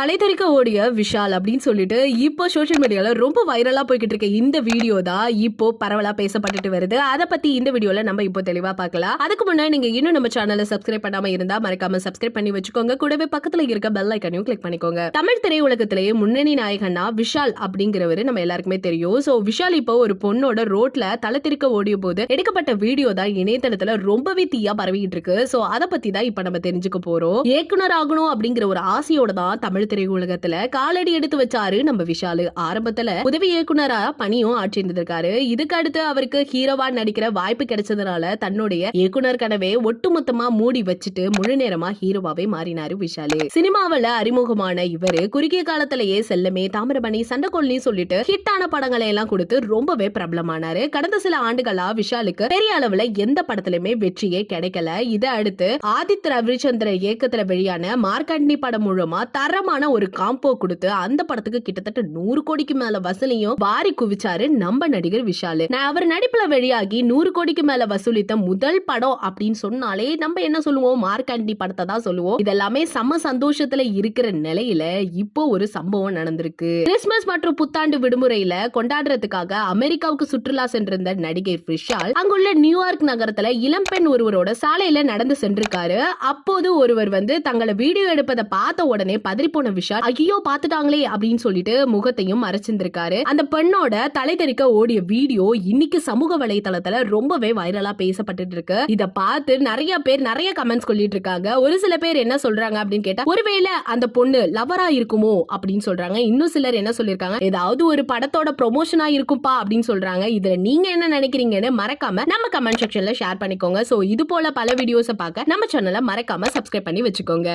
தலை தெறிக்க ஓடிய விஷால் அப்படின்னு சொல்லிட்டு இப்போ சோஷியல் மீடியால ரொம்ப வைரலா போய்கிட்டு இருக்க இந்த வீடியோ தான் இப்போ பரவலா பேசப்பட்டுட்டு வருது. அதை பத்தி இந்த வீடியோல நம்ம இப்போ தெளிவா பார்க்கலாம். அதுக்கு முன்னாடி நீங்க இன்னும் நம்ம சேனலை சப்ஸ்கிரைப் பண்ணாம இருந்தா மறக்காம சப்ஸ்கிரைப் பண்ணி வச்சுக்கோங்க. கூடவே பக்கத்துல இருக்க பெல் ஐக்கனையும் கிளிக் பண்ணிக்கோங்க. தமிழ் திரையுலகத்திலேயே முன்னணி நாயகனா விஷால் அப்படிங்கிறவரு நம்ம எல்லாருக்குமே தெரியும். சோ விஷால் இப்போ ஒரு பொண்ணோட ரோட்ல தலை தெறிக்க ஓடிய போது எடுக்கப்பட்ட வீடியோ தான் இணையதளத்துல ரொம்பவே தீயா பரவிட்டு இருக்கு. சோ அதை பத்தி தான் இப்ப நம்ம தெரிஞ்சுக்க போறோம். இயக்குனர் ஆகணும் அப்படிங்கிற ஒரு ஆசையோட தான் தமிழ் திரையுலகத்துல காலடி எடுத்து வச்சாரு நம்ம விஷாலு. ஆரம்பத்துல உதவி இயக்குனரா பணியும் ஆற்றிருந்திருக்காரு. இதுக்கு அடுத்து அவருக்கு ஹீரோவா நடிக்கிற வாய்ப்பு கிடைச்சதுனால தன்னுடைய இயக்குனர் கனவே ஒட்டுமொத்தமா மூடி வச்சுட்டு முழு நேரமா ஹீரோவாவே மாறினாரு விஷாலு. சினிமாவில அறிமுகமான இவரு குறுகிய காலத்திலேயே செல்லமே, தாமிரபணி, சண்டைக்கோழி சொல்லிட்டு ஹிட்டான படங்களை எல்லாம் கொடுத்து ரொம்பவே பிரபலமானாரு. கடந்த சில ஆண்டுகளா விஷாலுக்கு பெரிய அளவுல எந்த படத்திலுமே வெற்றியே கிடைக்கல. இதை அடுத்து ஆதித்ய ரவிச்சந்திர இயக்கத்துல வெளியான மார்க்கண்டி படம் மூலமா தரமான ஒரு காம்போ கொடுத்து அந்த படத்துக்கு கிட்டத்தட்ட 100 கோடிக்கு மேல வசூலையும் வாரி குவிச்சாரு நம்ம நடிகர் விஷாலு. அவர் நடிப்புல வெளியாகி 100 கோடிக்கு மேல வசூலித்த முதல் படம் அப்படின்னு சொன்னாலே நம்ம என்ன சொல்லுவோம், மார்க்கண்டி படத்தை தான் சொல்லுவோம். இதெல்லாமே செம சந்தோஷத்துல இருக்கிற நிலையில இப்போ ஒரு சம்பவம் நடந்திருக்கு. கிறிஸ்துமஸ் மற்றும் புத்தாண்டு விடுமுறையில கொண்டாடுறதுக்காக அமெரிக்காவுக்கு சுற்றுலா சென்றிருந்த நடிகை விஷால் அங்குள்ள நியூயார்க் நகரத்துல இளம்பெண் ஒருவரோட சாலையில நடந்து சென்றிருக்காரு. அப்போது ஒருவர் தங்களை வீடியோ எடுப்பதை பார்த்த உடனே பதறிப்போன விஷால் ஐயோ பாத்துட்டாங்களே அப்படின்னு சொல்லிட்டு முகத்தையும் மறைச்சிருந்திருக்காரு. அந்த பெண்ணோட தலை தெறிக்க ஓடிய வீடியோ இன்னைக்கு சமூக வலைதளத்துல ரொம்பவே வைரலா பேசப்பட்டு இருக்கு. இத பார்த்து நிறைய பேர் நிறைய கமெண்ட்ஸ் சொல்லிட்டு இருக்காங்க. ஒரு சில பேர் என்ன சொல்றாங்க அப்படின்னு கேட்டா, ஒருவேளை அந்த பொண்ணு லவரா இருக்குமோ அப்படின்னு சொல்றாங்க. இன்னும் சிலர் என்ன சொல்லிருக்காங்க, ஏதாவது ஒரு படத்தோட ப்ரொமோஷனா இருக்கும்பா அப்படின்னு சொல்றாங்க. இதுல நீங்க என்ன நினைக்கிறீங்கன்னு மறக்காம நம்ம கமெண்ட் செக்ஷன்ல ஷேர் பண்ணிக்கோங்க. சோ இது போல பல வீடியோஸை பார்க்க நம்ம சேனலை மறக்காம சப்ஸ்கிரைப் பண்ணி வச்சுக்கோங்க.